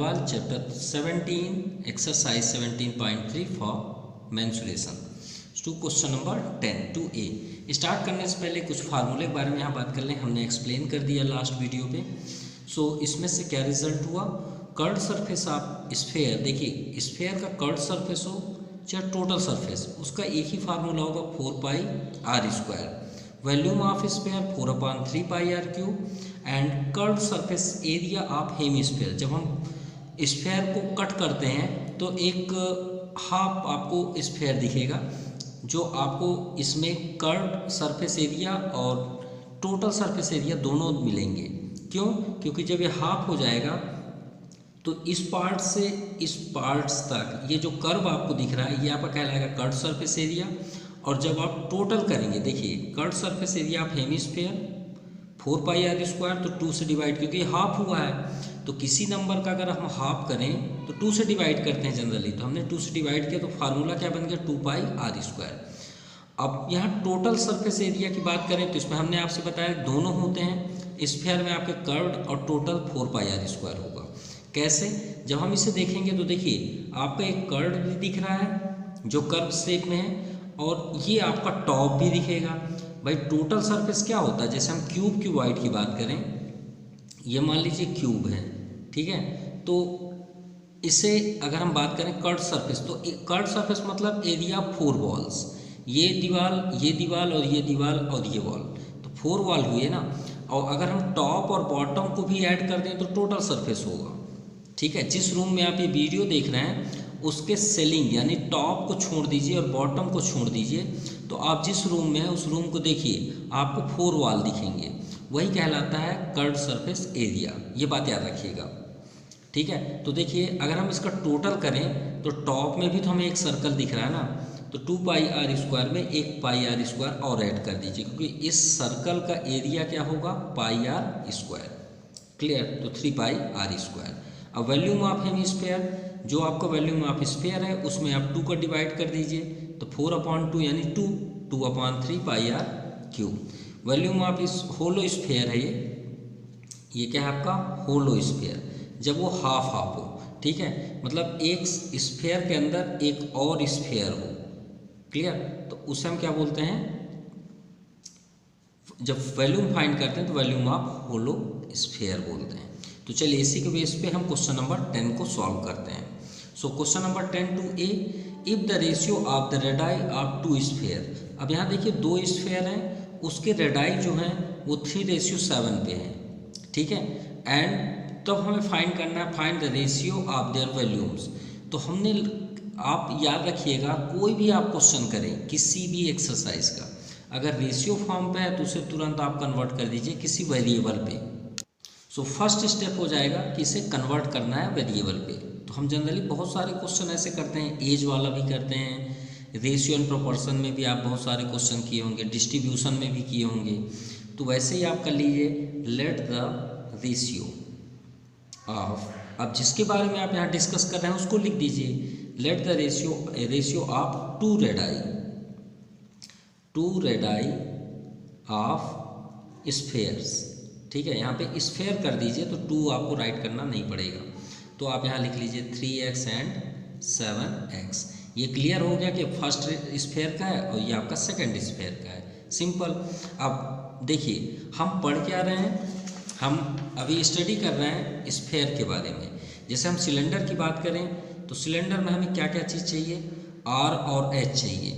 Agarwal chapter 17 exercise 17.3 for mensuration. To question number 10 2A। Start करने से पहले कुछ फार्मूले के बारे में यहाँ बात कर लें। हमने एक्सप्लेन कर दिया लास्ट वीडियो पे। इसमें से क्या रिजल्ट हुआ, कर्ड सरफेस ऑफ स्फेयर, देखिए स्फेयर का कर्ड सरफेस हो चाहे टोटल सरफेस, उसका एक ही फार्मूला होगा 4πr²। Volume of sphere 4/3 πr³ and curve surface area of hemisphere. जब हम स्फेयर को कट करते हैं तो एक हाफ आपको स्फेयर दिखेगा, जो आपको इसमें कर्व सरफेस एरिया और टोटल सरफेस एरिया दोनों मिलेंगे। क्यों? क्योंकि जब ये हाफ हो जाएगा तो इस पार्ट से इस पार्ट्स तक ये जो कर्व आपको दिख रहा है ये आपका कहलाएगा कर्व सरफेस एरिया। और जब आप टोटल करेंगे, देखिए curve surface area of hemisphere 4πr² तो 2 से डिवाइड, क्योंकि हाफ हुआ है तो किसी नंबर का अगर हम हाफ करें तो 2 से डिवाइड करते हैं जनरली, तो हमने 2 से डिवाइड किया तो फार्मूला क्या बन गया 2πr²। अब यहाँ टोटल सरफेस एरिया की बात करें तो इसमें हमने आपसे बताया दोनों होते हैं, स्फेयर में आपके कर्व्ड और टोटल 4πr² होगा। कैसे? जब हम इसे देखेंगे तो देखिए आपका एक कर्व भी दिख रहा है जो कर्व शेप में है, और ये आपका टॉप भी दिखेगा। भाई टोटल सरफेस क्या होता है, जैसे हम क्यूबॉइड की बात करें, ये मान लीजिए क्यूब है, ठीक है, तो इसे अगर हम बात करें कर्व सरफेस, तो कर्व सरफेस मतलब एरिया 4 वॉल्स, ये दीवार और ये दीवार और ये वॉल, तो 4 वॉल हुए ना। और अगर हम टॉप और बॉटम को भी ऐड कर दें तो टोटल सरफेस होगा, ठीक है। जिस रूम में आप ये वीडियो देख रहे हैं उसके सेलिंग यानी टॉप को छोड़ दीजिए और बॉटम को छोड़ दीजिए, तो आप जिस रूम में हैं उस रूम को देखिए, आपको 4 वॉल दिखेंगे, वही कहलाता है कर्व सरफेस एरिया। ये बात याद रखिएगा, ठीक है। तो देखिए अगर हम इसका टोटल करें तो टॉप में भी तो हमें एक सर्कल दिख रहा है ना, तो 2πr² में एक πr² और ऐड कर दीजिए, क्योंकि इस सर्कल का एरिया क्या होगा πr²। क्लियर? तो 3πr²। अब वॉल्यूम ऑफ हेमिस्फेयर, जो आपका वॉल्यूम ऑफ स्फेयर है उसमें आप 2 का डिवाइड कर दीजिए, तो 4/2 यानी 2/3 πr³। वॉल्यूम ऑफ इस होलो स्फेयर है, ये क्या है आपका होलो स्फेयर, जब वो हाफ हो, ठीक है, मतलब एक स्फेयर के अंदर एक और स्फेयर हो। क्लियर? तो उसे हम क्या बोलते हैं, जब वॉल्यूम फाइंड करते हैं तो वॉल्यूम ऑफ होलो स्फेयर बोलते हैं। तो चलिए इसी के बेस पे हम क्वेश्चन नंबर 10 को सॉल्व करते हैं। Question number 10 2A, if the ratio of the radii of 2 sphere. अब यहाँ देखिए 2 स्फेयर हैं, उसके रेडाई जो हैं वो 3:7 पे हैं, ठीक है। एंड तब हमें फाइंड करना है find the ratio of there volumes. तो हमने, आप याद रखिएगा कोई भी आप क्वेश्चन करें किसी भी एक्सरसाइज का, अगर रेशियो फॉर्म पे है तो उसे तुरंत आप कन्वर्ट कर दीजिए किसी वेरिएबल पे। फर्स्ट स्टेप हो जाएगा कि इसे कन्वर्ट करना है वेरिएबल पे। तो हम जनरली बहुत सारे क्वेश्चन ऐसे करते हैं, एज वाला भी करते हैं, रेशियो एंड प्रोपोर्शन में भी आप बहुत सारे क्वेश्चन किए होंगे, डिस्ट्रीब्यूशन में भी किए होंगे। तो वैसे ही आप कर लीजिए लेट द रेशियो ऑफ, अब जिसके बारे में आप यहाँ डिस्कस कर रहे हैं उसको लिख दीजिए, let the ratio of 2 radii of spheres, ठीक है। यहाँ पे स्फेयर कर दीजिए तो 2 आपको राइट करना नहीं पड़ेगा, तो आप यहाँ लिख लीजिए 3x एंड 7x। ये क्लियर हो गया कि फर्स्ट स्फेयर का है और ये आपका सेकंड स्फेयर का है, सिंपल। अब देखिए हम पढ़ क्या रहे हैं, हम अभी स्टडी कर रहे हैं स्फेयर के बारे में। जैसे हम सिलेंडर की बात करें तो सिलेंडर में हमें क्या क्या चीज़ चाहिए, r और h चाहिए,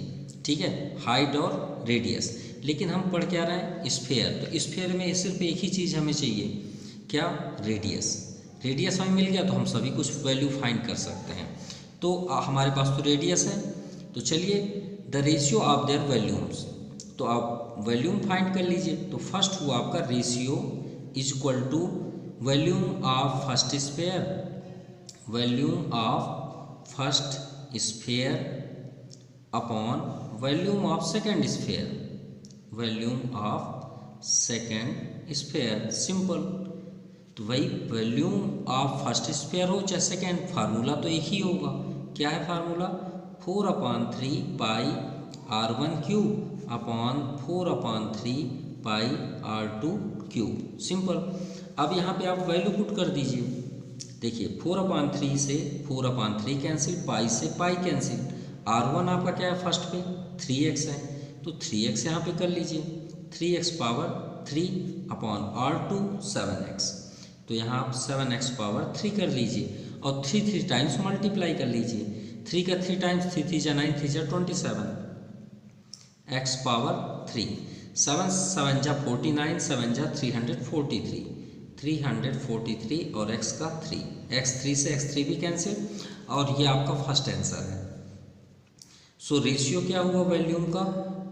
ठीक है, हाइट और रेडियस। लेकिन हम पढ़ क्या रहे हैं स्फेयर, तो स्फेयर में सिर्फ एक ही चीज़ हमें चाहिए, क्या, रेडियस। रेडियस हमें मिल गया तो हम सभी कुछ वैल्यू फाइंड कर सकते हैं। तो हमारे पास तो रेडियस है, तो चलिए the ratio of there volumes, तो आप वॉल्यूम फाइंड कर लीजिए। तो फर्स्ट हुआ आपका ratio is equal to volume of first sphere, volume of first sphere upon volume of second sphere, volume of second sphere, simple. तो वही वॉल्यूम ऑफ फर्स्ट स्फेयर हो चाहे सेकेंड, फार्मूला तो एक ही होगा। क्या है formula, 4/3 πr₁³ upon 4/3 πr₂ cube, simple. अब यहाँ पे आप वैल्यू पुट कर दीजिए, देखिए 4/3 से 4/3 कैंसिल, पाई से पाई कैंसिल, R1 आपका क्या है फर्स्ट पे 3x है, तो 3x यहाँ पे कर लीजिए, 3x power 3 upon R2 7x, तो यहाँ आप 7x पावर 3 कर लीजिए और 3 टाइम्स मल्टीप्लाई कर लीजिए, 3 का 3 टाइम्स 3 3 जा 9 3 जा 27 x पावर 3, 7 7 जा 49, 7 जा 343, 343 और x का 3, x3 से x3 भी कैंसिल और ये आपका फर्स्ट आंसर है। सो रेशियो क्या हुआ वॉल्यूम का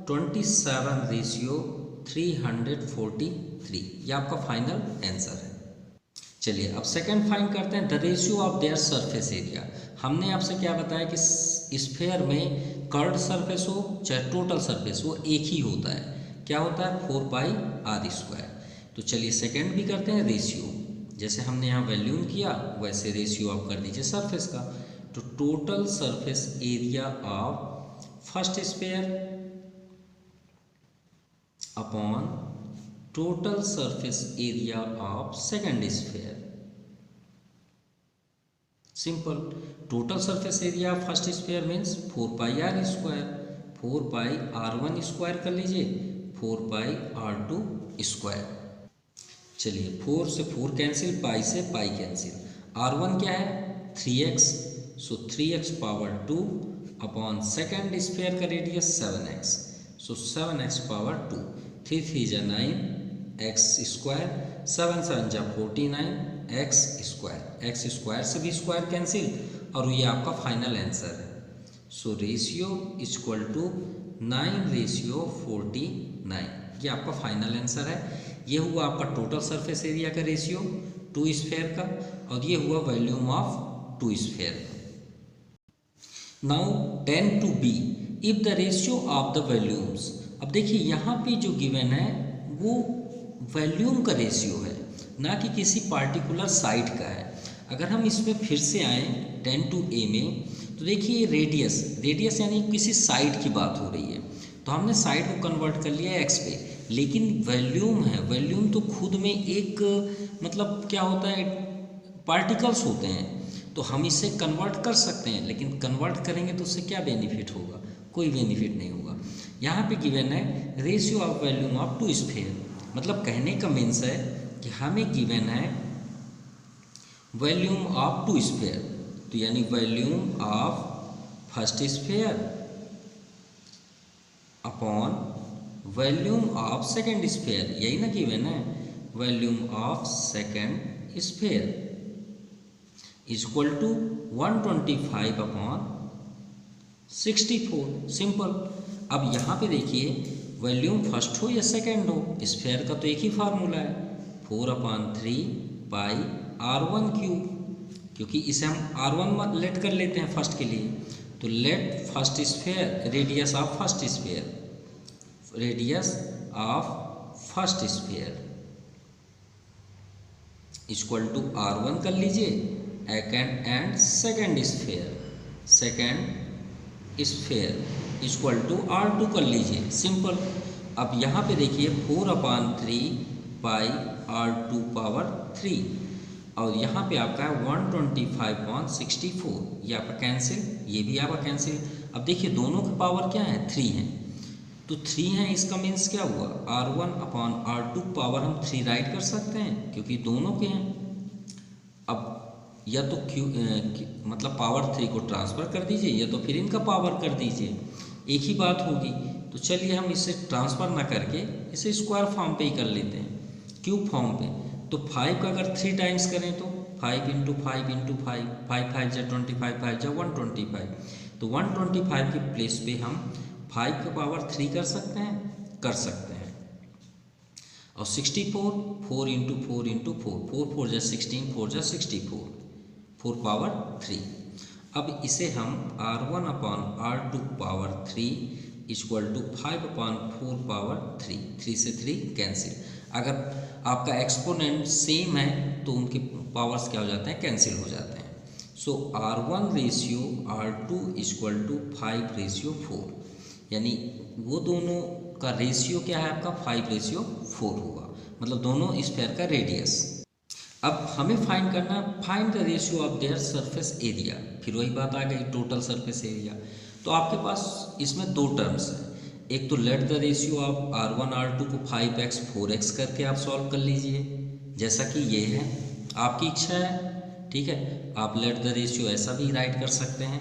27:343, ये आपका फाइनल आंसर है। चलिए अब सेकंड फाइंड करते हैं, the ratio of their surface area. हमने आपसे क्या बताया कि स्फीयर में कर्व्ड सरफेस हो चाहे टोटल सरफेस हो एक ही होता है, क्या होता है 4πr²। तो चलिए सेकंड भी करते हैं, रेशियो जैसे हमने यहाँ वॉल्यूम किया वैसे रेशियो आप कर दीजिए सरफेस का। तो total surface area of first sphere upon total surface area of second sphere, simple. Total surface area of first sphere means 4πr², 4πr1² कर लीजिए, 4πr2²। चलिए 4 से 4 कैंसिल, पाई से पाई कैंसिल, R1 क्या है 3x, सो 3x power 2 upon second sphere का radius 7x, सो 7x power 2, 3 3 जा 9 x², 7 7 जा 49 x² से भी स्क्वायर कैंसिल और ये आपका फाइनल आंसर है। सो रेशियो इक्वल टू 9:49, ये आपका फाइनल आंसर है। ये हुआ आपका टोटल सरफेस एरिया का रेशियो 2 स्फीयर का और ये हुआ वॉल्यूम ऑफ 2 स्फीयर का। Now 10(b) if the ratio of the volumes. अब देखिए यहाँ पे जो गिवन है वो वॉल्यूम का रेशियो है, ना कि किसी पार्टिकुलर साइड का है। अगर हम इसमें फिर से आए 10(a) में, तो देखिए रेडियस यानी किसी साइड की बात हो रही है, तो हमने साइड को कन्वर्ट कर लिया x पे, लेकिन वॉल्यूम है, वॉल्यूम तो खुद में एक मतलब क्या होता है पार्टिकल्स होते हैं, तो हम इसे कन्वर्ट कर सकते हैं, लेकिन कन्वर्ट करेंगे तो उससे क्या बेनिफिट होगा, कोई बेनिफिट नहीं होगा। यहाँ पे गिवन है ratio of volume of 2 sphere, मतलब कहने का मीन्स है कि हमें गिवन है वॉल्यूम ऑफ 2 स्फीयर, तो यानी volume of first sphere upon volume of second sphere, यही ना गिवन है, volume of second sphere equal to 125/64, simple. अब यहाँ पे देखिए वॉल्यूम फर्स्ट हो या सेकेंड हो, स्फीयर का तो एक ही फार्मूला है 4/3πr1³, क्योंकि इसे हम R1 लेट कर लेते हैं फर्स्ट के लिए, तो let first sphere radius of first sphere, radius of first sphere equal to R1 कर लीजिए and second sphere equal to R2 कर लीजिए, सिंपल। अब यहाँ पे देखिए 4/3πr2⁴ और यहाँ पे आपका है 125/64, ये आपका कैंसिल, ये भी आपका कैंसिल। अब देखिए दोनों का पावर क्या है 3 है, तो 3 है, इसका मीन्स क्या हुआ R1/R2 पावर हम 3 राइट कर सकते हैं क्योंकि दोनों के हैं। अब या तो मतलब पावर 3 को ट्रांसफ़र कर दीजिए या तो फिर इनका पावर कर दीजिए, एक ही बात होगी। तो चलिए हम इसे ट्रांसफ़र ना करके इसे स्क्वायर फॉर्म पे ही कर लेते हैं, क्यूब फॉर्म पे। तो 5 का अगर 3 टाइम्स करें तो 5 × 5 × 5, 5 5 जा 25, 5 जा 125, तो 125 के प्लेस पे हम 5 का पावर 3 कर सकते हैं और 64 4 × 4 × 4, 4 4 जा 16, 4 जा 64, 4 पावर 3। अब इसे हम R1/R2⁴ इक्वल टू 5/4 पावर 3, 3 से 3 कैंसिल। अगर आपका एक्सपोनेंट सेम है तो उनके पावर्स क्या हो जाते हैं, कैंसिल हो जाते हैं। सो R1/R2 इक्वल टू 5/4, यानी वो दोनों का रेशियो क्या है आपका 5/4 होगा, मतलब दोनों स्फीयर का रेडियस। अब हमें फाइंड करना है, find the ratio of their surface area. फिर वही बात आ गई, टोटल सरफेस एरिया। तो आपके पास इसमें दो टर्म्स हैं, एक तो let the ratio of R1 R2 को 5x 4x करके आप सॉल्व कर लीजिए, जैसा कि ये है, आपकी इच्छा है, ठीक है। आप लेट द रेशियो ऐसा भी राइट कर सकते हैं।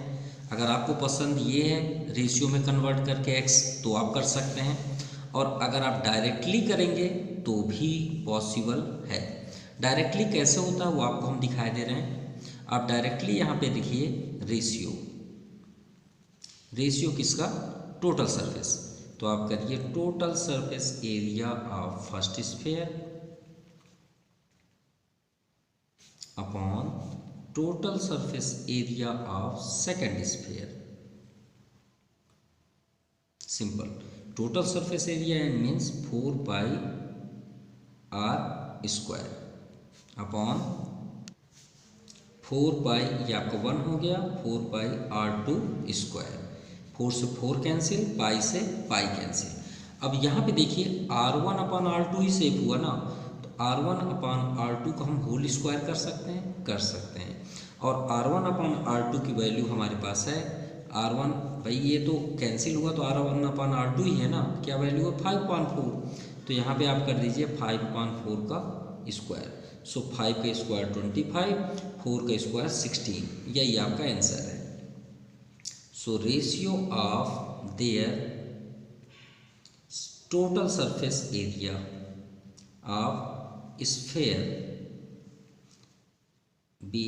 अगर आपको पसंद ये है रेशियो में कन्वर्ट करके x, तो आप कर सकते हैं, और अगर आप डायरेक्टली करेंगे तो भी पॉसिबल है। डायरेक्टली कैसे होता है वो आपको हम दिखाई दे रहे हैं। आप डायरेक्टली यहाँ पे देखिए रेशियो, रेशियो किसका, टोटल सरफेस। तो आप करिए total surface area of first sphere upon total surface area of second sphere. Simple, total surface area means 4 pi r square upon 4 पाई, ये आपका 1 हो गया, 4 पाई R2 स्क्वायर। 4 से 4 कैंसिल, पाई से पाई कैंसिल। अब यहाँ पे देखिए R1 अपान R2 ही सेव हुआ ना, तो R1 अपान R2 को हम होल स्क्वायर कर सकते हैं, कर सकते हैं। और R1 अपान R2 की वैल्यू हमारे पास है, R1 भाई ये तो कैंसिल हुआ तो R1 अपान R2 ही है ना, क्या वैल्यू है 5/4। तो यहाँ पे आप कर दीजिए 5/4 का स्क्वायर। सो 5 का स्क्वायर 25, 4 का स्क्वायर 16, यही आपका आंसर है। So ratio of their total surface area of sphere be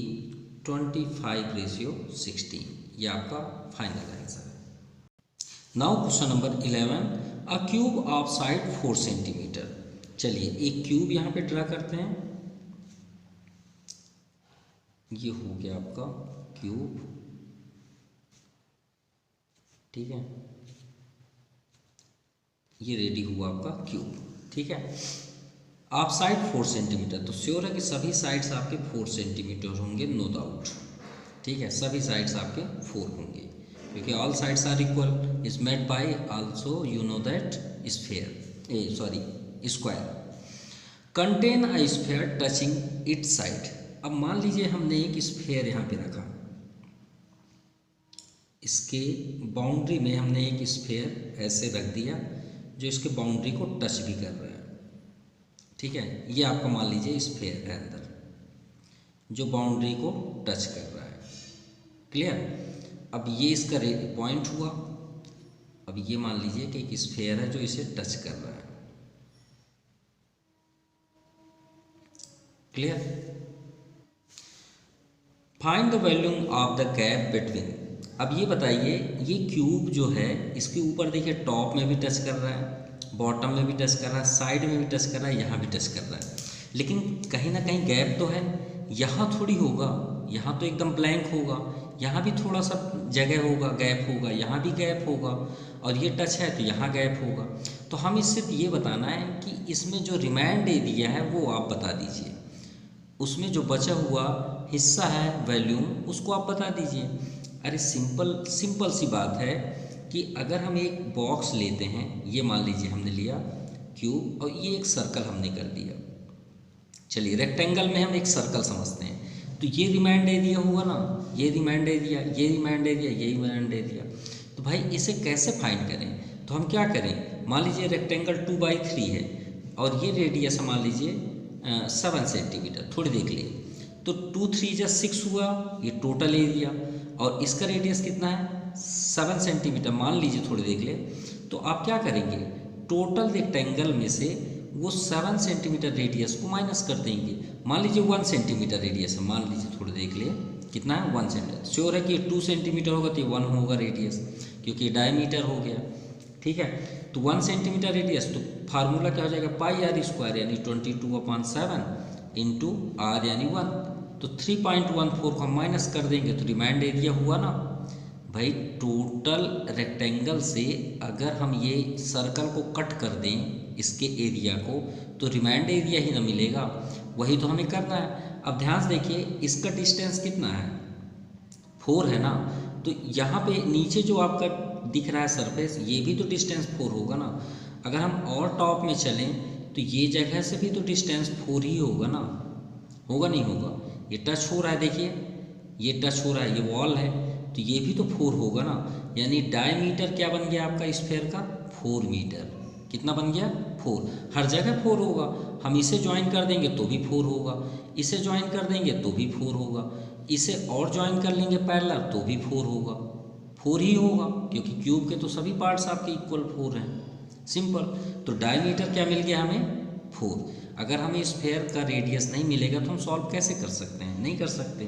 25/16, ये आपका फाइनल आंसर है। Now question number 11, a cube of side 4 centimetre. चलिए एक क्यूब यहाँ पे ड्रा करते हैं। ये हो गया आपका क्यूब, ठीक है, ये रेडी हुआ आपका क्यूब, ठीक है। आप साइड 4 सेंटीमीटर, तो श्योर है कि सभी साइड्स आपके 4 सेंटीमीटर होंगे, नो डाउट, ठीक है। सभी साइड्स आपके 4 होंगे क्योंकि all sides are equal is made by also you know that sphere square contain a sphere touching its side. अब मान लीजिए हमने एक स्फीयर यहाँ पे रखा, इसके बाउंड्री में हमने एक स्फीयर ऐसे रख दिया जो इसके बाउंड्री को टच भी कर रहा है, ठीक है। ये आपका मान लीजिए स्फीयर है अंदर जो बाउंड्री को टच कर रहा है, क्लियर। अब ये इसका पॉइंट हुआ, अब ये मान लीजिए कि एक स्फीयर है जो इसे टच कर रहा है, clear. Find the volume of the gap between. अब ये बताइए, ये क्यूब जो है इसके ऊपर देखिए टॉप में भी टच कर रहा है, बॉटम में भी टच कर रहा है, साइड में भी टच कर रहा है, यहाँ भी टच कर रहा है, लेकिन कहीं ना कहीं गैप तो है। यहाँ थोड़ी होगा, यहाँ तो एकदम ब्लैंक होगा, यहाँ भी थोड़ा सा जगह होगा, गैप होगा, यहाँ भी गैप होगा, और ये टच है तो यहाँ गैप होगा। तो हम इससे ये बताना है कि इसमें जो रिमाइंड एरिया है वो आप बता दीजिए, उसमें जो बचा हुआ हिस्सा है वॉल्यूम उसको आप बता दीजिए। अरे सिंपल सी बात है कि अगर हम एक बॉक्स लेते हैं, ये मान लीजिए हमने लिया क्यूब और ये एक सर्कल हमने कर दिया, चलिए रेक्टेंगल में हम एक सर्कल समझते हैं, तो ये रिमाइंड एरिया हुआ ना, ये रिमाइंड एरिया, ये रिमाइंड एरिया, ये रिमाइंड एरिया। तो भाई इसे कैसे फाइंड करें, तो हम क्या करें, मान लीजिए रेक्टेंगल 2/3 है और ये रेडियस मान लीजिए 7 सेंटीमीटर, थोड़ी देख लिए, तो 2 3 6 हुआ ये टोटल एरिया, और इसका रेडियस कितना है 7 सेंटीमीटर, मान लीजिए थोड़ी देख ले। तो आप क्या करेंगे, टोटल रेक्टेंगल में से वो 7 सेंटीमीटर रेडियस को माइनस कर देंगे। मान लीजिए 1 सेंटीमीटर रेडियस है, मान लीजिए थोड़ी देख लिए कितना है 1 सेंटीमीटर, श्योर है कि 2 सेंटीमीटर होगा तो 1 होगा रेडियस, क्योंकि डायमीटर हो गया, ठीक है। तो 1 सेंटीमीटर रेडियस, तो फार्मूला क्या हो जाएगा πr² यानी 22/7 इंटू r यानी 1, तो 3.14 को हम माइनस कर देंगे तो रिमाइंड एरिया हुआ ना। भाई टोटल रेक्टेंगल से अगर हम ये सर्कल को कट कर दें इसके एरिया को, तो रिमाइंड एरिया ही ना मिलेगा, वही तो हमें करना है। अब ध्यान से देखिए इसका डिस्टेंस कितना है 4 है ना, तो यहाँ पे नीचे जो आपका दिख रहा है सरफेस, ये भी तो डिस्टेंस 4 होगा ना। अगर हम और टॉप में चलें तो ये जगह से भी तो डिस्टेंस 4 ही होगा ना, होगा नहीं होगा? ये टच हो रहा है, देखिए ये टच हो रहा है, ये वॉल है, तो ये भी तो 4 होगा ना। यानी डायमीटर क्या बन गया आपका स्फेयर का? 4 मीटर। कितना बन गया? 4। हर जगह 4 होगा। हम इसे ज्वाइन कर देंगे तो भी 4 होगा, इसे ज्वाइन कर देंगे तो भी 4 होगा, इसे और ज्वाइन कर लेंगे पैरेलल तो भी 4 होगा। 4 ही होगा क्योंकि क्यूब के तो सभी पार्ट्स आपके इक्वल 4 हैं। सिंपल। तो डायमीटर क्या मिल गया हमें? 4। अगर हमें स्फेयर का रेडियस नहीं मिलेगा तो हम सॉल्व कैसे कर सकते हैं? नहीं कर सकते।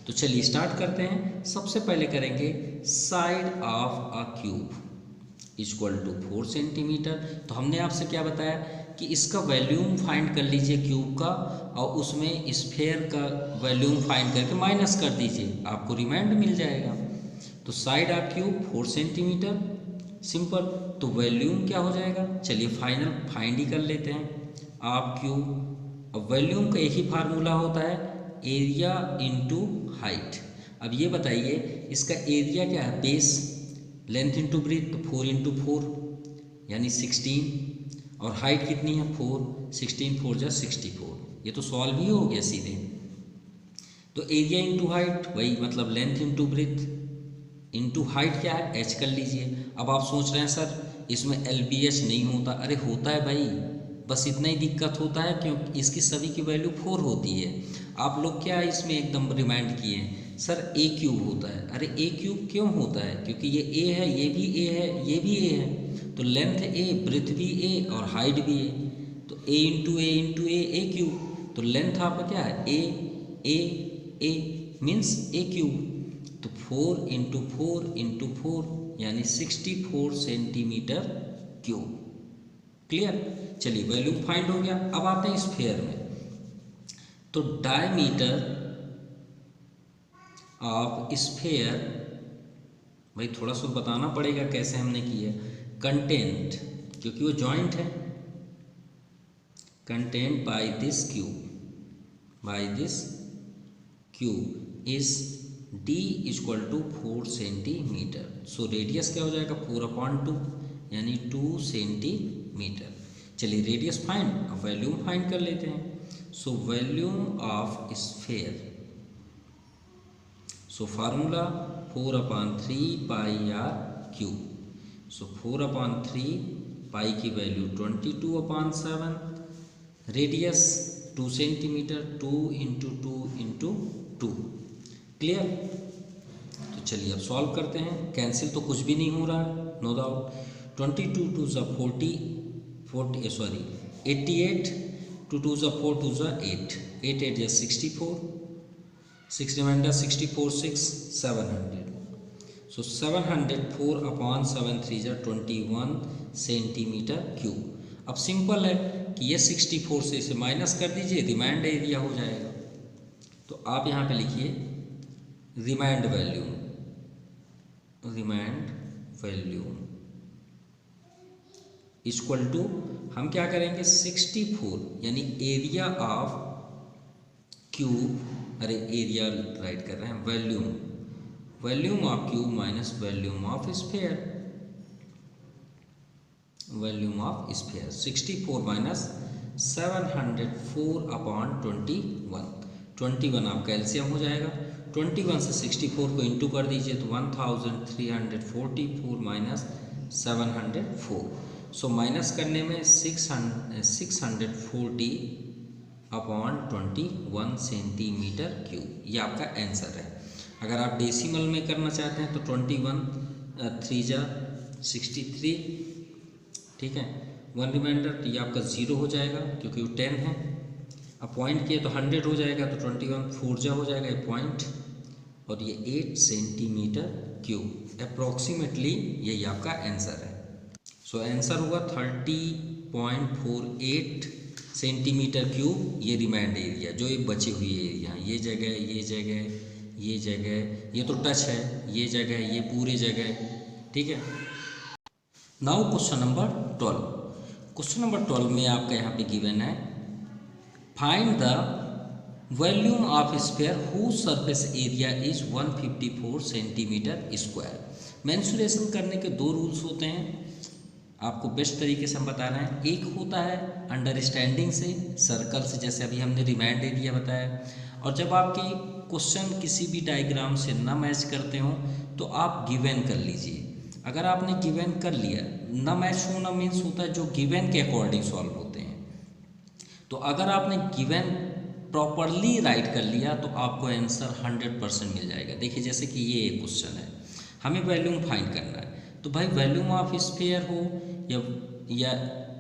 तो चलिए स्टार्ट करते हैं। सबसे पहले करेंगे side of a cube equal to 4 centimetre. तो हमने आपसे क्या बताया कि इसका वॉल्यूम फाइंड कर लीजिए क्यूब का, और उसमें स्फेयर का वॉल्यूम फाइंड करके माइनस कर दीजिए, आपको रिमाइंड मिल जाएगा। तो side of cube 4 centimetre, simple. तो वॉल्यूम क्या हो जाएगा? चलिए फाइनल फाइंड ही कर लेते हैं। ऑफ क्यूब, अब वॉल्यूम का एक ही फार्मूला होता है, एरिया इंटू हाइट। अब ये बताइए इसका एरिया क्या है? बेस, लेंथ इंटू ब्रेथ, तो 4 इंटू 4 यानी 16, और हाइट कितनी है? 4, 16 4 जा 64। ये तो सॉल्व ही हो गया सीधे। तो एरिया इंटू हाइट वही, मतलब length into breadth into height क्या है? h कर लीजिए। अब आप सोच रहे हैं सर इसमें LBH नहीं होता। अरे होता है भाई, बस इतना ही दिक्कत होता है क्योंकि इसकी सभी की वैल्यू 4 होती है। आप लोग क्या इसमें एकदम रिमाइंड किए हैं सर a क्यूब होता है। अरे a क्यूब क्यों होता है? क्योंकि ये a है, ये भी a है, ये भी a है, तो लेंथ a, ब्रेथ भी a और हाइट भी a, तो a इंटू a क्यूब। तो लेंथ आपका क्या है? a means a cube. तो 4 इंटू 4 यानी 64 सेंटीमीटर क्यूब। क्लियर? चलिए वॉल्यूम फाइंड हो गया। अब आते हैं स्फेयर में। तो डायमीटर ऑफ स्फेयर, भाई थोड़ा सा बताना पड़ेगा कैसे हमने किया। कंटेंट, क्योंकि वो जॉइंट है, content by this cube is d equal to 4 centimetre. So radius क्या हो जाएगा? 4/2 यानी 2 सेंटीमीटर। चलिए रेडियस फाइंड, अब वॉल्यूम फाइंड कर लेते हैं। So volume of sphere, so formula 4/3 pi R cube. So 4/3 pi की value 22/7, radius 2 centimetre, 2 into 2 into 2। Clear? तो चलिए अब सॉल्व करते हैं। कैंसिल तो कुछ भी नहीं हो रहा है, नो डाउट। 22 2 ज़ा 88, 2 2 ज़ा 4 2 ज़ा 8, 8 8 ज़ा 64, 6 रिमाइंडर 64 6 700। सो 700 4/7 3 ज़ा 21 सेंटीमीटर क्यूब। अब सिंपल है कि ये 64 से इसे माइनस कर दीजिए, रिमाइंड एरिया हो जाएगा। तो आप यहाँ पे लिखिए रिमाइंड वैल्यूम इक्वल टू, हम क्या करेंगे 64 यानी एरिया ऑफ क्यूब, अरे एरिया राइट कर रहे हैं, volume of cube minus volume of sphere, 64 minus 704/21, 21 आपका एलसीएम हो जाएगा। 21 से 64 को इंटू कर दीजिए तो 1344 माइनस 704। सो माइनस करने में 640/21 सेंटीमीटर क्यूब, ये आपका आंसर है। अगर आप डेसिमल में करना चाहते हैं तो 21 3 ज़ा 63, ठीक है, 1 रिमाइंडर, तो ये आपका 0 हो जाएगा क्योंकि वो 10 है। अब पॉइंट किए तो 100 हो जाएगा, तो 21 4 जा हो जाएगा ये पॉइंट, और ये 8 सेंटीमीटर क्यूब अप्रॉक्सीमेटली यही आपका आंसर है। सो आंसर हुआ 30.48 सेंटीमीटर क्यूब। ये रिमाइंड एरिया जो ये बची हुई एरिया, ये जगह, ये जगह, ये जगह, ये तो टच है, ये जगह, ये पूरी जगह, ठीक है। Now question number 12। Question number 12 में आपका यहाँ पे गिवन है, find the volume of sphere whose surface area is 154 centimetre square. Mensuration करने के दो रूल्स होते हैं, आपको बेस्ट तरीके से हम बता रहे हैं। एक होता है अंडरस्टैंडिंग से, सर्कल से, जैसे अभी हमने रिमाइंड एरिया बताया। और जब आपके क्वेश्चन किसी भी डायग्राम से ना मैच करते हो तो आप गिवन कर लीजिए। अगर आपने गिवन कर लिया, ना मैच होना मीन्स होता है जो गिवन के अकॉर्डिंग सॉल्व होते हैं। तो अगर आपने गिवन प्रॉपरली राइट कर लिया तो आपको आंसर 100% मिल जाएगा। देखिए जैसे कि ये एक क्वेश्चन है, हमें वॉल्यूम फाइंड करना है। तो भाई वॉल्यूम ऑफ स्फीयर हो या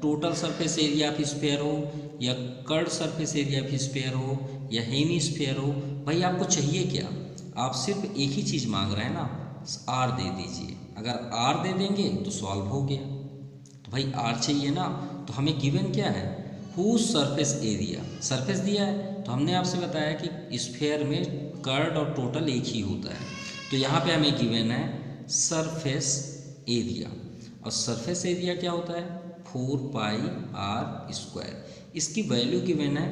total surface area of sphere हो या curve surface area of sphere हो या हेमी स्फीयर हो, भाई आपको चाहिए क्या? आप सिर्फ एक ही चीज़ मांग रहे हैं ना, आर दे दीजिए। अगर आर दे देंगे तो सॉल्व हो गया। तो भाई आर चाहिए ना, तो हमें गिवन क्या है? हुज सरफेस एरिया, सरफेस दिया है तो हमने आपसे बताया कि स्फीयर में कर्व और टोटल एक ही होता है। तो यहाँ पे हमें गिवन है सरफेस एरिया, और सरफेस एरिया क्या होता है? 4 पाई आर स्क्वायर। इसकी वैल्यू गिवन है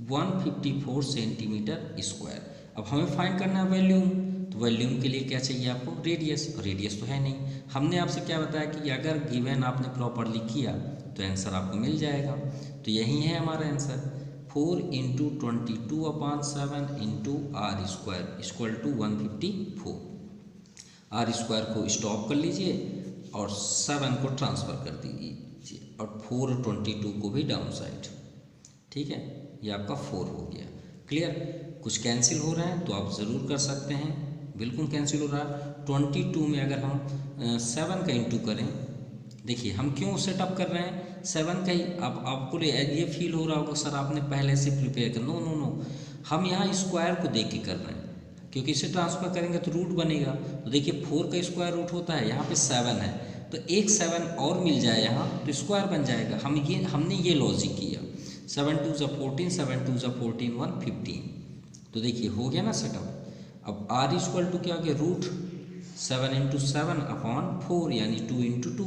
154 सेंटीमीटर स्क्वायर। अब हमें फाइंड करना है वॉल्यूम, तो वॉल्यूम के लिए क्या चाहिए आपको? रेडियस, और रेडियस तो है नहीं। हमने आपसे क्या बताया कि अगर गिवन आपने प्रॉपरली किया तो आंसर आपको मिल जाएगा। तो यही है हमारा answer, 4 × 22/7 into R square equal to 154। R square को स्टॉप कर लीजिए और 7 को ट्रांसफ़र कर दीजिए और 4 और 22 को भी डाउन साइड। ठीक है, ये आपका 4 हो गया। क्लियर? कुछ कैंसिल हो रहा है तो आप ज़रूर कर सकते हैं, बिल्कुल कैंसिल हो रहा है। 22 में अगर हम 7 का इंटू करें, देखिए हम क्यों सेटअप कर रहे हैं 7 का ही। अब आपको ये फील हो रहा होगा सर आपने पहले से प्रिपेयर कर, नो नो नो, हम यहाँ स्क्वायर को देख के कर रहे हैं, क्योंकि इसे ट्रांसफर करेंगे तो रूट बनेगा। तो देखिए 4 का स्क्वायर रूट होता है, यहाँ पे 7 है, तो एक 7 और मिल जाए यहाँ तो स्क्वायर बन जाएगा। हमने ये लॉजिक किया। 7 2 = 14, 7 2 = 14, 1 15। तो देखिए हो गया ना सेटअप। अब आर इक्वल टू क्या हो गया? रूट 7 × 7/4 यानी 2 × 2,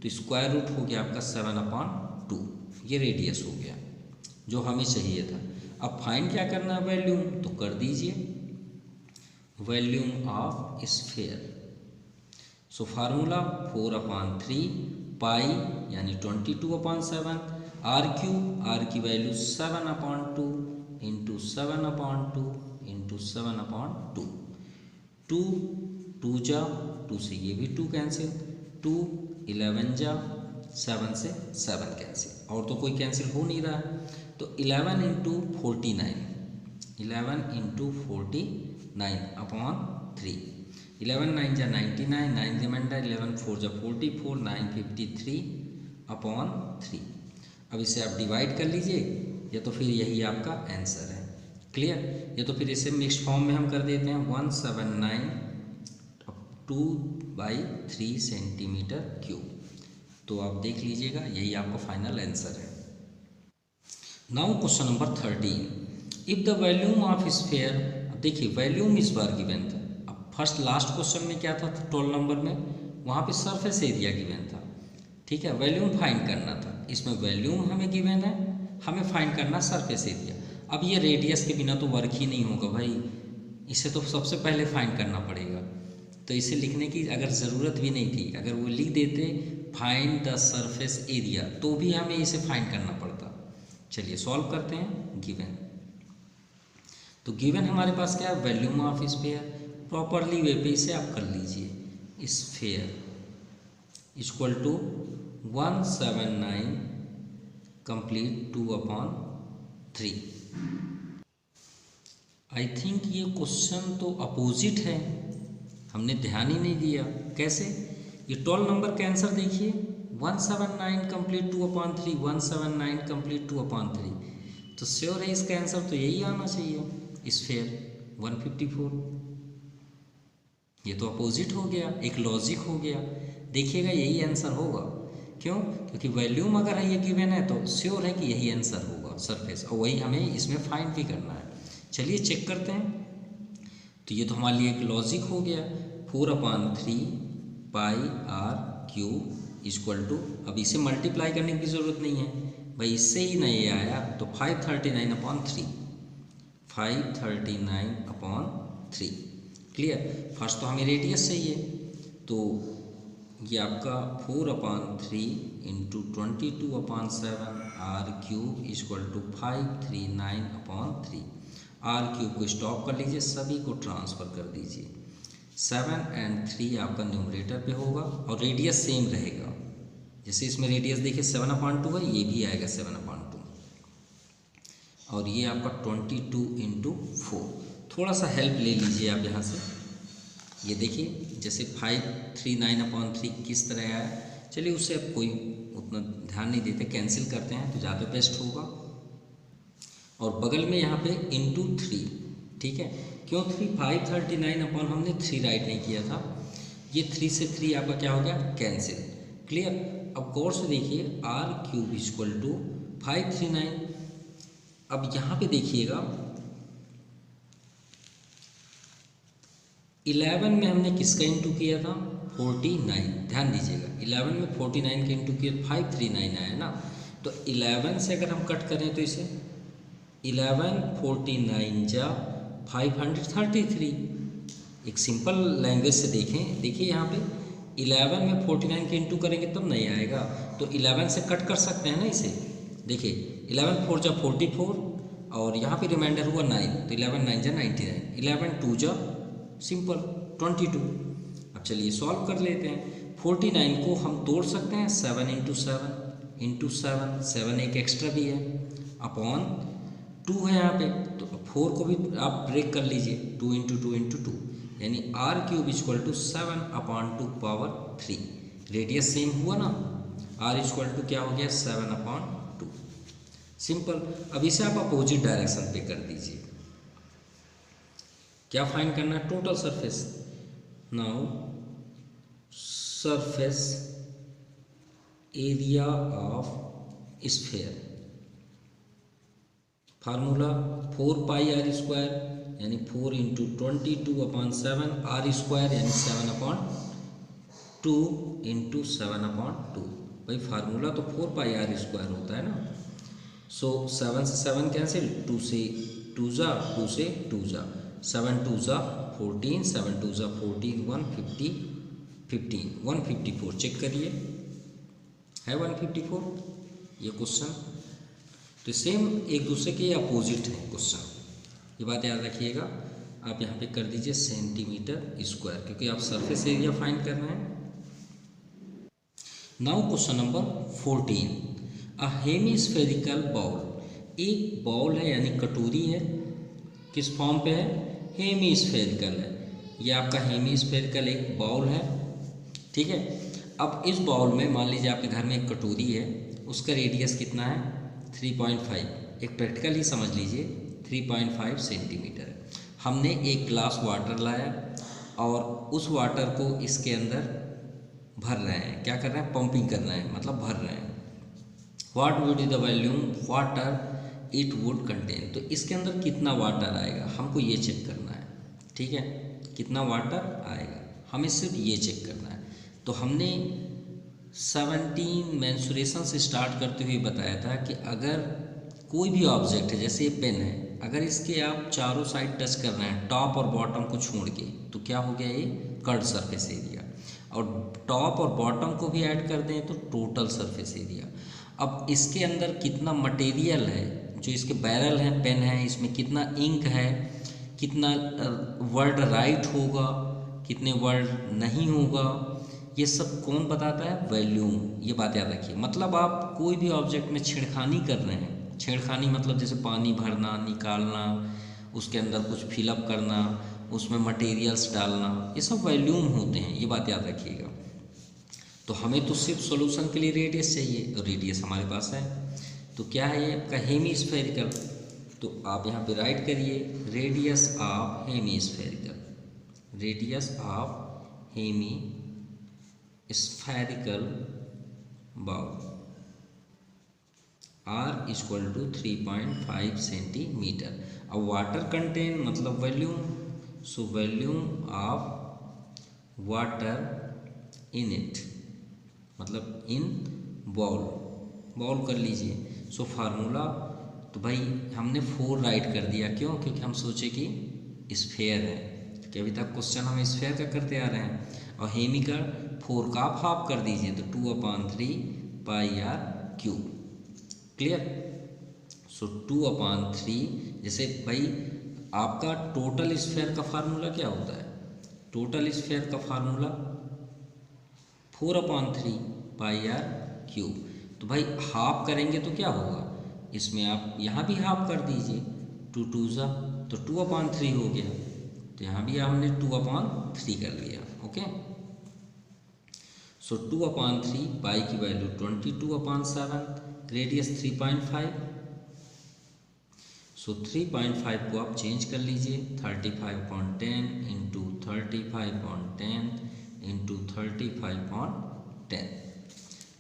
तो स्क्वायर रूट हो गया आपका 7/2। ये रेडियस हो गया जो हमें चाहिए था। अब फाइंड क्या करना है? वॉल्यूम, तो कर दीजिए volume of sphere. So formula 4/3 पाई यानी 22/7, आर की वैल्यू 7/2 इंटू 7/2 इंटू 7/2। 2 2 जा 2 से ये भी 2 कैंसिल, 2 11 जा 7 से 7 कैंसिल, और तो कोई कैंसिल हो नहीं रहा है। तो 11 × 49, 11 × 49/3, 11 9 जा 99, 9 रिमाइंडर, 11 4 जा 44, 9 53/3। अब इसे आप डिवाइड कर लीजिए, या तो फिर यही आपका आंसर है। क्लियर? या तो फिर इसे मिक्स फॉर्म में हम कर देते हैं 179/2/3 सेंटीमीटर क्यूब। तो आप देख लीजिएगा यही आपका फाइनल आंसर है। Now question number 13, if the volume of sphere. अब देखिए वॉल्यूम इस बार गिवन था। अब फर्स्ट लास्ट क्वेश्चन में क्या था 12 नंबर में, वहाँ पे सरफेस एरिया गिवन था। ठीक है, वॉल्यूम फाइंड करना था। इसमें वॉल्यूम हमें गिवन है, हमें फाइंड करना सरफेस एरिया। अब ये रेडियस के बिना तो वर्क ही नहीं होगा भाई, इसे तो सबसे पहले फाइंड करना पड़ेगा। तो इसे लिखने की अगर ज़रूरत भी नहीं थी, अगर वो लिख देते फाइंड द सरफेस एरिया तो भी हमें इसे फाइंड करना पड़ता। चलिए सॉल्व करते हैं गिवन। तो गिवन हमारे पास क्या है? Volume of sphere. Properly way पे इसे आप कर लीजिए, sphere equal to 179 complete 2/3। I think ये क्वेश्चन तो अपोजिट है, हमने ध्यान ही नहीं दिया। कैसे? ये 12 नंबर का आंसर देखिए, 179 कंप्लीट 2/3, 179 कंप्लीट 2/3। तो श्योर है इसका आंसर तो यही आना चाहिए, स्फीयर 154। ये तो अपोजिट हो गया, एक लॉजिक हो गया। देखिएगा यही आंसर होगा। क्यों? क्योंकि वॉल्यूम अगर है ये गिवन है तो श्योर है कि यही आंसर होगा सरफेस, और वही हमें इसमें फाइंड भी करना है। चलिए चेक करते हैं। तो ये तो हमारे लिए एक लॉजिक हो गया, 4/3 pi R cube equal to, अब इसे मल्टीप्लाई करने की ज़रूरत नहीं है भाई, इससे ही नहीं आया तो 539/3, 539/3। क्लियर? फर्स्ट तो हमें रेडियस चाहिए, तो ये आपका 4/3 into 22/7 r³ equal to 539/3। r³ को स्टॉप कर लीजिए, सभी को ट्रांसफ़र कर दीजिए। 7 और 3 आपका न्यूमरेटर पे होगा और रेडियस सेम रहेगा। जैसे इसमें रेडियस देखिए 7/2 है, ये भी आएगा 7/2। और ये आपका 22 इंटू 4। थोड़ा सा हेल्प ले लीजिए आप यहाँ से। ये देखिए जैसे 539/3 किस तरह आया। चलिए उससे अब कोई उतना ध्यान नहीं देते, कैंसिल करते हैं तो ज़्यादा बेस्ट होगा। और बगल में यहाँ पे इंटू 3, ठीक है। क्यों 3? 539 हमने 3 राइट नहीं किया था, ये 3 से 3 आपका क्या हो गया, कैंसिल। क्लियर। अब गौर से देखिए r³ इक्वल टू 539। अब यहाँ पे देखिएगा 11 में हमने किसका इंटू किया था, 49। ध्यान दीजिएगा 11 में 49 का इंटू किया 539 आया ना। तो 11 से अगर हम कट करें तो इसे 11 49 जा 533। एक सिंपल लैंग्वेज से देखें, देखिए यहाँ पे 11 में 49 के इंटू करेंगे तब नहीं आएगा, तो 11 से कट कर सकते हैं ना इसे। देखिए 11 4 जा 44 और यहाँ पे रिमाइंडर हुआ 9, तो 11 9 जा 99, 11 2 जा सिंपल 22। अब चलिए सॉल्व कर लेते हैं। 49 को हम तोड़ सकते हैं 7 इंटू 7, 7 एक एक्स्ट्रा भी है, अपॉन 2 है यहाँ पे, तो 4 को भी आप ब्रेक कर लीजिए, 2 इंटू 2 इंटू 2, यानी r³ equal to 7/2। Radius same हुआ ना, r इक्वल टू क्या हो गया 7/2। सिंपल। अब इसे आप अपोजिट डायरेक्शन पे कर दीजिए। क्या फाइंड करना है, total surface. Now surface area of sphere, formula 4πr² यानी 4 इंटू 22/7 r² यानी 7/2 इंटू 7/2। भाई फार्मूला तो 4πr² होता है ना। सो 7 से 7 कैंसिल, 2 से 2 जा 2 से 2 जा, 7 2 जा 14, 7 2 जा 14, 150 15 154। चेक करिए है 154 ये क्वेश्चन। तो सेम एक दूसरे के अपोजिट है क्वेश्चन, ये बात याद रखिएगा। आप यहाँ पे कर दीजिए सेंटीमीटर स्क्वायर, क्योंकि आप सरफेस एरिया फाइंड कर रहे हैं। नाउ क्वेश्चन नंबर 14, अ हेमीस्फेरिकल बाउल। एक बाउल है यानी कटोरी है, किस फॉर्म पे है, हेमीस्फेरिकल है। ये आपका हेमीस्फेरिकल एक बाउल है, ठीक है। अब इस बाउल में मान लीजिए आपके घर में एक कटोरी है, उसका रेडियस कितना है 3.5, एक प्रैक्टिकल ही समझ लीजिए 3.5 सेंटीमीटर है। हमने एक ग्लास वाटर लाया और उस वाटर को इसके अंदर भर रहे हैं, क्या कर रहे हैं, पंपिंग कर रहे हैं, मतलब भर रहे हैं। What would be the volume water it would contain, तो इसके अंदर कितना वाटर आएगा हमको ये चेक करना है, ठीक है। कितना वाटर आएगा हमें सिर्फ ये चेक करना है। तो हमने 17 मेंसुरेशन से स्टार्ट करते हुए बताया था कि अगर कोई भी ऑब्जेक्ट है, जैसे ये पेन है, अगर इसके आप चारों साइड टच कर रहे हैं टॉप और बॉटम को छोड़ के, तो क्या हो गया ये कर्व्ड सरफेस एरिया। और टॉप और बॉटम को भी ऐड कर दें तो टोटल सरफेस एरिया। अब इसके अंदर कितना मटेरियल है, जो इसके बैरल हैं, पेन है, इसमें कितना इंक है, कितना वर्ड राइट होगा, कितने वर्ड नहीं होगा, ये सब कौन बताता है, वॉल्यूम। ये बात याद रखिए। मतलब आप कोई भी ऑब्जेक्ट में छेड़खानी कर रहे हैं, छेड़खानी मतलब जैसे पानी भरना, निकालना, उसके अंदर कुछ फिलअप करना, उसमें मटेरियल्स डालना, ये सब वॉल्यूम होते हैं, ये बात याद रखिएगा। तो हमें तो सिर्फ सॉल्यूशन के लिए रेडियस चाहिए, और रेडियस हमारे पास है। तो क्या है ये आपका हेमीस्फेरिकल, तो आप यहाँ पे राइट करिए radius of hemispherical, radius of hemispherical bowl R equal to 3.5 centimetre. अब वाटर कंटेन मतलब volume, so volume of water in it मतलब इन बाउल, बाउल कर लीजिए। सो फार्मूला तो भाई हमने 4 राइट कर दिया, क्यों, क्योंकि हम सोचे कि स्फेयर है, क्योंकि अभी तक क्वेश्चन हम स्फीयर का करते आ रहे हैं। और हेमी का 4 का आप हाफ कर दीजिए तो 2/3 पाई आर क्यूब। क्लियर। सो 2/3, जैसे भाई आपका टोटल स्फीयर का फार्मूला क्या होता है? टोटल स्फीयर का फार्मूला 4/3 पाई आर क्यूब। तो भाई हाफ करेंगे तो क्या होगा, इसमें आप यहाँ भी हाफ कर दीजिए, 2 2 जा तो 2/3 हो गया, तो यहाँ भी हमने 2/3 कर लिया। ओके। सो 2/3 पाई की वैल्यू 22/7, रेडियस 3.5। सो 3.5 को आप चेंज कर लीजिए, 35/10 इंटू 35/10 इंटू 35/10।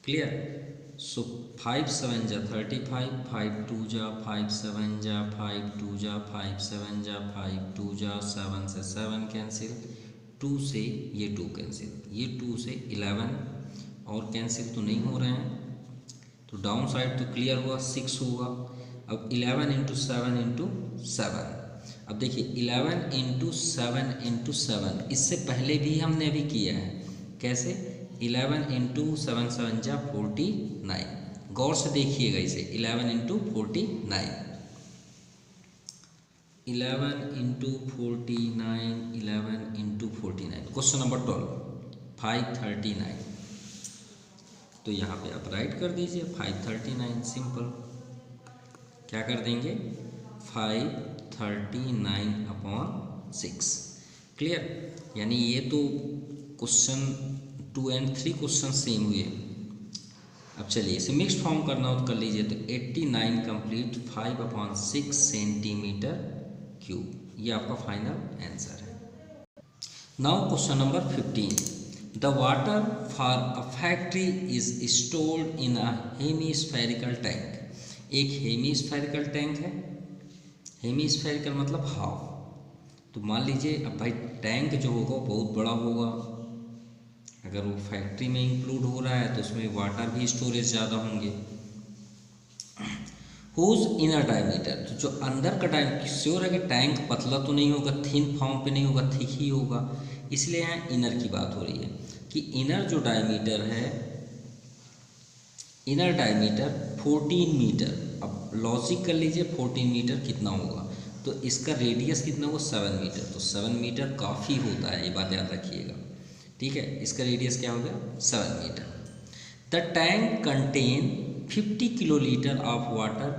क्लियर। सो 5 7 जा 35, 5 2 जा 5 7 जा 5 2 जा 5 7 जा 5 2 जा 7 से 7 कैंसिल, 2 से ये 2 कैंसिल, ये 2 से 11 और कैंसिल तो नहीं हो रहे हैं, तो डाउन साइड तो क्लियर हुआ, 6 होगा। अब 11 इंटू 7 इंटू 7। अब देखिए 11 इंटू 7 इंटू 7, इससे पहले भी हमने अभी किया है। कैसे? 11 इंटू 7 7 जा 49। गौर से देखिएगा इसे, 11 into 49, 11 into 49, 11 into 49। Question number 12, 539। तो यहाँ पे आप राइट कर दीजिए 539, सिंपल। क्या कर देंगे? 539/6। क्लियर। यानी ये तो क्वेश्चन 2 और 3 क्वेश्चन सेम हुए। अब चलिए इसे मिक्स्ड फॉर्म करना हो तो कर लीजिए, तो 89 कंप्लीट 5/6 सेंटीमीटर क्यूब, ये आपका फाइनल आंसर है। Now question number 15, the water for a factory is stored in a hemispherical tank. एक हेमीस्फेरिकल टैंक है, हेमीस्फेरिकल मतलब हाफ। तो मान लीजिए अब भाई टैंक जो होगा बहुत बड़ा होगा, अगर वो फैक्ट्री में इंक्लूड हो रहा है तो उसमें वाटर भी स्टोरेज ज़्यादा होंगे। हुज इनर डायमीटर, तो जो अंदर का डायमीटर, श्योर है कि टैंक पतला तो नहीं होगा, थिन फॉर्म पे नहीं होगा, थिक ही होगा, इसलिए यहाँ इनर की बात हो रही है कि इनर जो डायमीटर है, इनर डायमीटर 14 मीटर। अब लॉजिक कर लीजिए 14 मीटर कितना होगा, तो इसका रेडियस कितना होगा 7 मीटर, तो 7 मीटर काफ़ी होता है, ये बात याद रखिएगा। ठीक है, इसका रेडियस क्या हो गया 7 metre. The tank contain 50 kilolitre of water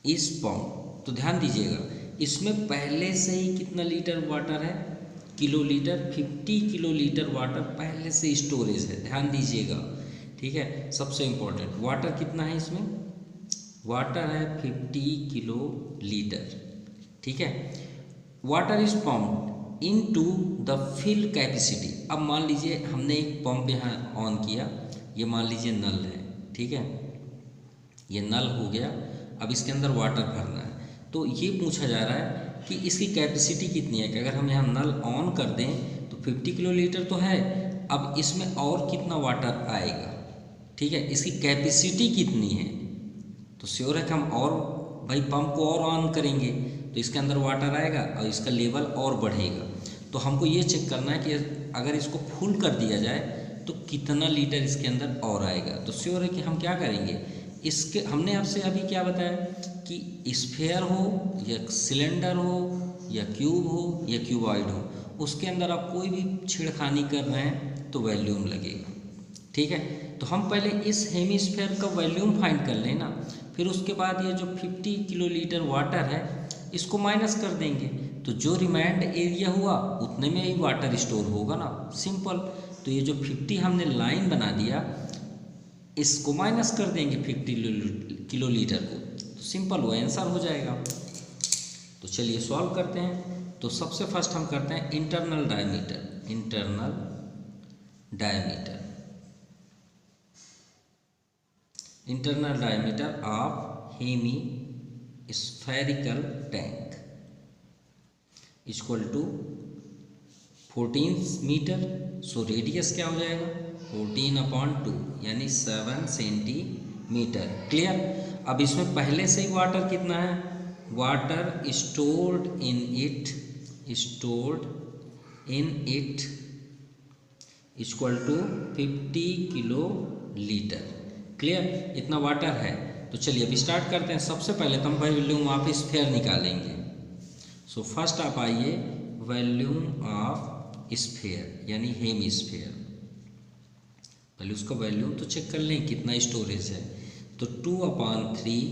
is pump. तो ध्यान दीजिएगा इसमें पहले से ही कितना लीटर वाटर है, किलोलीटर, 50 किलोलीटर वाटर पहले से स्टोरेज है, ध्यान दीजिएगा। ठीक है, सबसे इम्पोर्टेंट वाटर कितना है इसमें, वाटर है 50 किलोलीटर। ठीक है, water is pumped into the fill capacity. अब मान लीजिए हमने एक पंप यहाँ ऑन किया, ये मान लीजिए नल है, ठीक है, ये नल हो गया। अब इसके अंदर वाटर भरना है, तो ये पूछा जा रहा है कि इसकी कैपेसिटी कितनी है, कि अगर हम यहाँ नल ऑन कर दें तो 50 किलोलीटर तो है, अब इसमें और कितना वाटर आएगा। ठीक है, इसकी कैपेसिटी कितनी है, तो श्योर है कि हम और भाई पंप को और ऑन करेंगे तो इसके अंदर वाटर आएगा और इसका लेवल और बढ़ेगा। तो हमको ये चेक करना है कि अगर इसको फुल कर दिया जाए तो कितना लीटर इसके अंदर और आएगा। तो श्योर है कि हम क्या करेंगे, इसके हमने आपसे अभी क्या बताया कि स्फेयर हो या सिलेंडर हो या क्यूब हो या क्यूबॉइड हो, उसके अंदर आप कोई भी छेड़खानी कर रहे हैं तो वॉल्यूम लगेगा। ठीक है, तो हम पहले इस हेमीस्फेयर का वॉल्यूम फाइंड कर लें ना, फिर उसके बाद ये जो 50 किलोलीटर वाटर है इसको माइनस कर देंगे, तो जो रिमाइंड एरिया हुआ उतने में ही वाटर स्टोर होगा ना, सिंपल। तो ये जो 50 हमने लाइन बना दिया इसको माइनस कर देंगे 50 किलोलीटर को, तो सिंपल वो आंसर हो जाएगा। तो चलिए सॉल्व करते हैं। तो सबसे फर्स्ट हम करते हैं internal diameter, internal diameter, internal diameter of hemispherical tank equal to 14 metre. So radius क्या हो जाएगा 14/2 यानी 7 सेंटीमीटर। क्लियर। अब इसमें पहले से ही वाटर कितना है, water stored in it stored in it equal to 50 kilolitre. Clear, इतना वाटर है। तो चलिए अभी स्टार्ट करते हैं। सबसे पहले तो हम वॉल्यूम ऑफ स्फीयर निकालेंगे। सो फर्स्ट आप आइए वॉल्यूम ऑफ स्फीयर यानी हेमिस्फीयर, पहले उसका वॉल्यूम तो चेक कर लें कितना स्टोरेज है। तो 2/3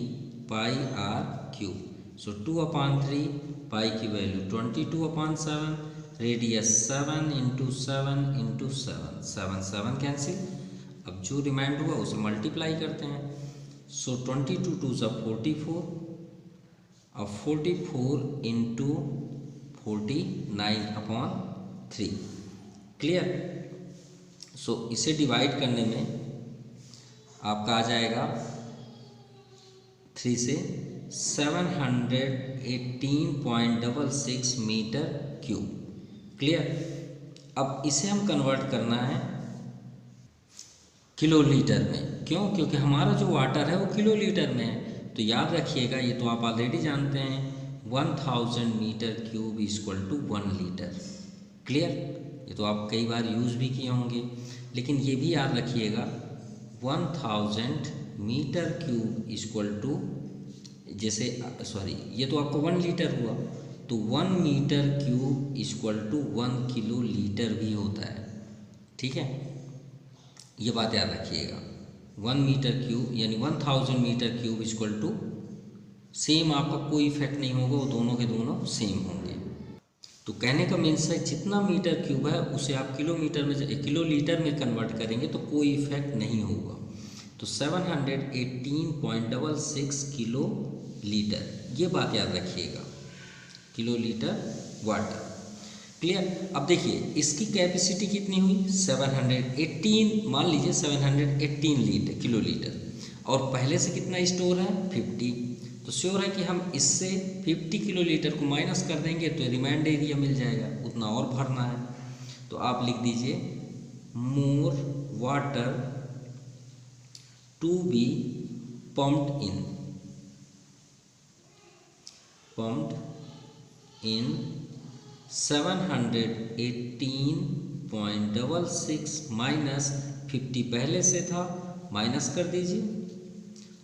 पाई आर क्यूब। सो 2/3 पाई की वैल्यू 22/7, रेडियस 7 × 7 × 7, 7 7 कैंसिल। अब जो रिमाइंड हुआ उसे मल्टीप्लाई करते हैं। सो 22 2 × 44, अब 44 × 49/3। क्लियर। सो इसे डिवाइड करने में आपका आ जाएगा 3 से 718.66 मीटर क्यूब। क्लियर। अब इसे हम कन्वर्ट करना है किलो लीटर में। क्यों? क्योंकि हमारा जो वाटर है वो किलो लीटर में है। तो याद रखिएगा, ये तो आप ऑलरेडी जानते हैं, 1000 metre cube equal to 1 litre. Clear. ये तो आप कई बार यूज़ भी किए होंगे, लेकिन ये भी याद रखिएगा 1000 मीटर क्यूब इक्वल टू, जैसे सॉरी ये तो आपको 1 लीटर हुआ, तो 1 metre cube equal to 1 kilolitre भी होता है। ठीक है, ये बात याद रखिएगा। 1 मीटर क्यूब यानी 1000 metre cube equal to, same आपका कोई इफेक्ट नहीं होगा, वो दोनों के दोनों सेम होंगे। तो कहने का मीन्स है जितना मीटर क्यूब है उसे आप किलोमीटर में, किलो लीटर में कन्वर्ट करेंगे तो कोई इफेक्ट नहीं होगा। तो 718.66 किलो लीटर, ये बात याद रखिएगा, किलो लीटर वाटर। क्लियर। अब देखिए इसकी कैपेसिटी कितनी हुई 718, मान लीजिए 718 लीटर किलो लीटर, और पहले से कितना स्टोर है 50। तो श्योर है कि हम इससे 50 किलो लीटर को माइनस कर देंगे तो रिमाइंड एरिया मिल जाएगा, उतना और भरना है। तो आप लिख दीजिए more water to be pumped in 718.66 minus 50 पहले से था, माइनस कर दीजिए।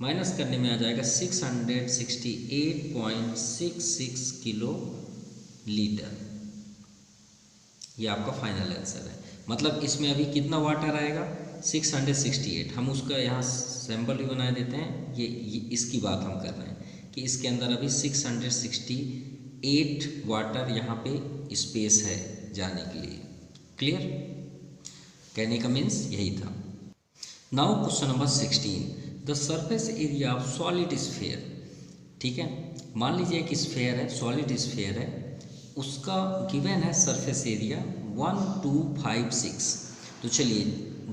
माइनस करने में आ जाएगा 668.66 किलो लीटर। ये आपका फाइनल आंसर है। मतलब इसमें अभी कितना वाटर आएगा 668। हम उसका यहाँ सैंपल भी बना देते हैं। ये इसकी बात हम कर रहे हैं कि इसके अंदर अभी 668 वाटर यहाँ पे स्पेस है जाने के लिए। क्लियर। कहने का मीन्स यही था। Now question number 16, the surface area of solid sphere. ठीक है, मान लीजिए एक स्फीयर है, सॉलिड स्फीयर है, उसका गिवन है सरफेस एरिया 1256। तो चलिए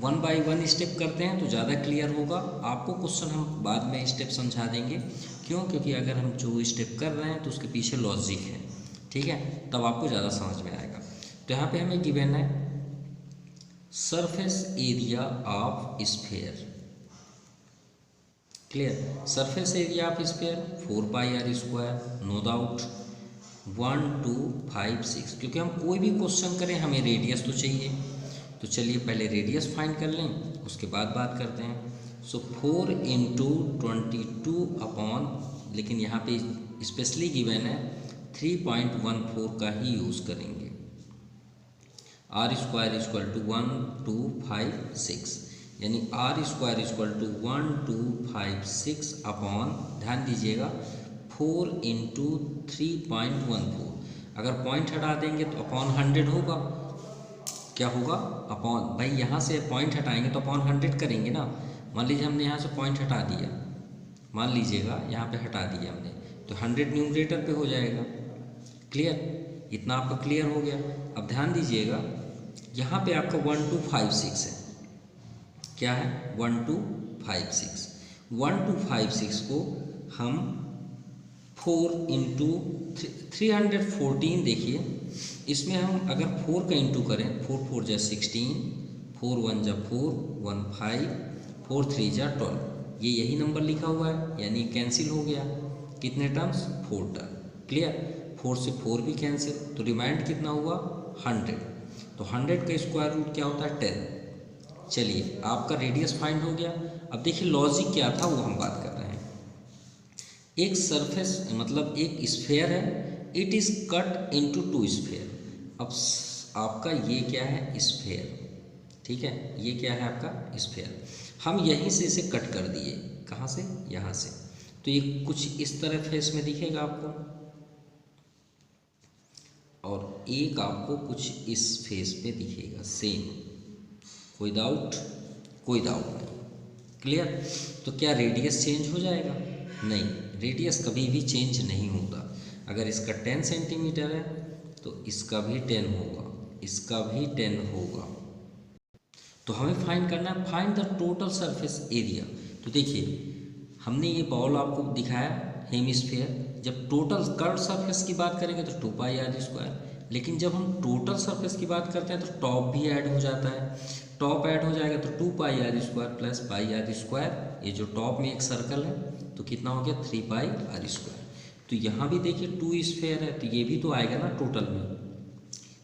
1 बाई 1 स्टेप करते हैं तो ज़्यादा क्लियर होगा। आपको क्वेश्चन हम बाद में स्टेप समझा देंगे। क्यों? क्योंकि अगर हम जो स्टेप कर रहे हैं तो उसके पीछे लॉजिक है। ठीक है, तब आपको ज़्यादा समझ में आएगा। तो यहाँ पे हमें गिवन है surface area of sphere. Clear. Surface area of sphere 4 pi are square, no doubt 1256। क्योंकि हम कोई भी क्वेश्चन करें हमें रेडियस तो चाहिए। तो चलिए पहले रेडियस फाइंड कर लें, उसके बाद बात करते हैं। सो 4 × 22 अपॉन, लेकिन यहाँ पे स्पेशली गिवन है 3.14 का ही यूज़ करेंगे। आर स्क्वायर इक्वल टू 1256, यानी r square equal to 1256 upon, ध्यान दीजिएगा 4 × 3.14। अगर पॉइंट हटा देंगे तो अपॉन 100 होगा। क्या होगा? अपॉन, भाई यहाँ से पॉइंट हटाएंगे तो अपॉन 100 करेंगे ना। मान लीजिए हमने यहाँ से पॉइंट हटा दिया, मान लीजिएगा यहाँ पे हटा दिया हमने, तो 100 न्यूमरेटर पे हो जाएगा। क्लियर। इतना आपका क्लियर हो गया। अब ध्यान दीजिएगा यहाँ पे आपका 1256 है। क्या है? 1256। 1256 को हम 4 × 314, देखिए इसमें हम अगर 4 का इंटू करें, 4 4 जा 16, 4 1 जा 4, 1 5, 4 3 जा 12, ये यही नंबर लिखा हुआ है, यानी कैंसिल हो गया। कितने टर्म्स? 4 टर्म। क्लियर। 4 से 4 भी कैंसिल, तो रिमाइंड कितना हुआ 100। तो 100 का स्क्वायर रूट क्या होता है 10। चलिए आपका रेडियस फाइंड हो गया। अब देखिए लॉजिक क्या था वो हम बात कर रहे हैं। एक सरफेस मतलब एक स्फेयर है, it is cut into 2 sphere. अब आपका ये क्या है स्फेयर, ठीक है, ये क्या है आपका स्फेयर। हम यहीं से इसे कट कर दिए, कहाँ से, यहाँ से। तो ये कुछ इस तरह फेस में दिखेगा आपको, और एक आपको कुछ इस फेस पे दिखेगा सेम। कोई डाउट, कोई डाउट नहीं, क्लियर। तो क्या रेडियस चेंज हो जाएगा? नहीं, रेडियस कभी भी चेंज नहीं होता। अगर इसका 10 सेंटीमीटर है तो इसका भी 10 होगा, इसका भी 10 होगा। तो हमें फाइंड करना है, find the total surface area. तो देखिए हमने ये बॉल आपको दिखाया हेमिस्फीयर। जब टोटल कर्व सरफेस की बात करेंगे तो 2 पाई आर स्क्वायर, लेकिन जब हम टोटल सरफेस की बात करते हैं तो टॉप भी ऐड हो जाता है। टॉप ऐड हो जाएगा तो 2 pi are square plus pi are square. ये जो टॉप में एक सर्कल है तो कितना हो गया 3 पाई आर स्क्वायर। तो यहाँ भी देखिए 2 स्फेयर है तो ये भी तो आएगा ना टोटल में।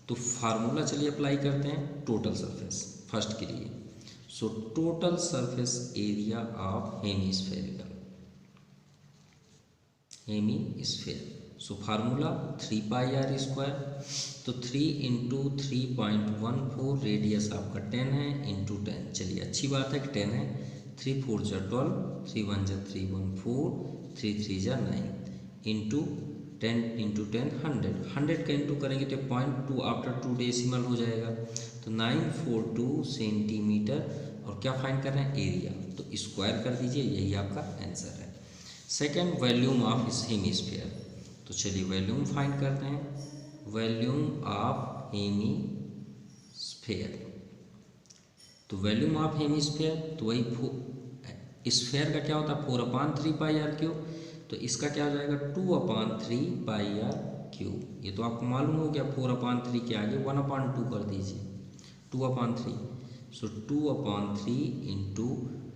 तो फार्मूला चलिए अप्लाई करते हैं टोटल सरफेस फर्स्ट के लिए। So total surface area of hemispherical, hemisphere. So formula 3 pi are square. तो 3 इंटू 3.14, रेडियस आपका 10 है, इंटू 10। चलिए अच्छी बात है कि 10 है। 3 4 जा 12, 3 1 जा 3 1 4, 3 3 जा 9, इंटू 10 इंटू 10 100। 100 का इंटू करेंगे तो 0.2 आफ्टर 2 डेसिमल हो जाएगा। तो 942 सेंटीमीटर। और क्या फाइंड कर रहे हैं एरिया, तो स्क्वायर कर दीजिए, यही आपका आंसर है। Second volume of hemisphere. तो चलिए वॉल्यूम फाइंड करते हैं। वॉल्यूम ऑफ हेमिस्फीयर, तो वॉल्यूम ऑफ हेमिस्फीयर तो वही स्फीयर का क्या होता है 4/3 पाई आर क्यूब। तो इसका क्या हो जाएगा 2/3 पाई आर क्यूब। ये तो आपको मालूम हो गया, 4/3 के आगे 1/2 कर दीजिए, 2/3। सो 2/3 इंटू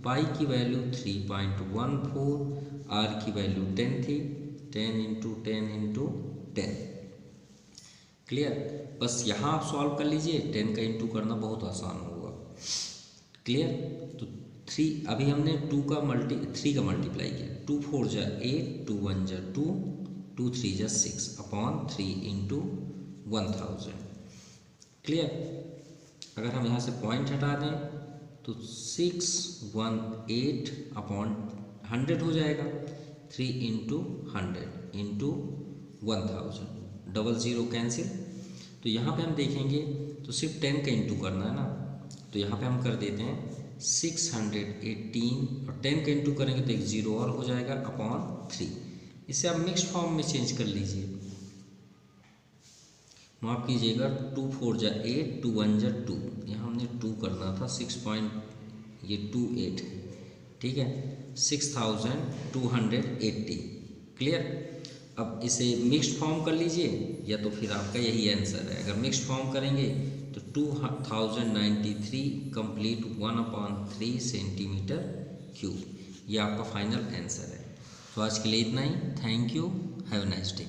पाई की वैल्यू 3.14, आर की वैल्यू 10 थी, 10 इंटू 10 इंटू 10। क्लियर। बस यहाँ आप सॉल्व कर लीजिए, 10 का इंटू करना बहुत आसान होगा। क्लियर। तो 3 अभी हमने 3 का मल्टीप्लाई किया। 2 4 जा 8, 2 1 जा 2, 2 3 जा 6/3 इंटू 1000। क्लियर। अगर हम यहाँ से पॉइंट हटा दें तो 618/100 हो जाएगा। 3 इंटू 100 इंटू 1000, 00 कैंसिल। तो यहाँ पे हम देखेंगे तो सिर्फ 10 का इंटू करना है ना, तो यहाँ पे हम कर देते हैं 618, और 10 का इंटू करेंगे तो एक 0 और हो जाएगा /3। इसे आप मिक्स्ड फॉर्म में चेंज कर लीजिए, माफ़ कीजिएगा। 2 4 जा 8, 2 1 जा 2, यहाँ हमने 2 करना था, 6.28 है, ठीक है, 6280। क्लियर। अब इसे मिक्स्ड फॉर्म कर लीजिए, या तो फिर आपका यही आंसर है। अगर मिक्स्ड फॉर्म करेंगे तो 2093 कंप्लीट 1/3 सेंटीमीटर क्यूब, ये आपका फाइनल आंसर है। तो आज के लिए इतना ही। Thank you, have a nice day.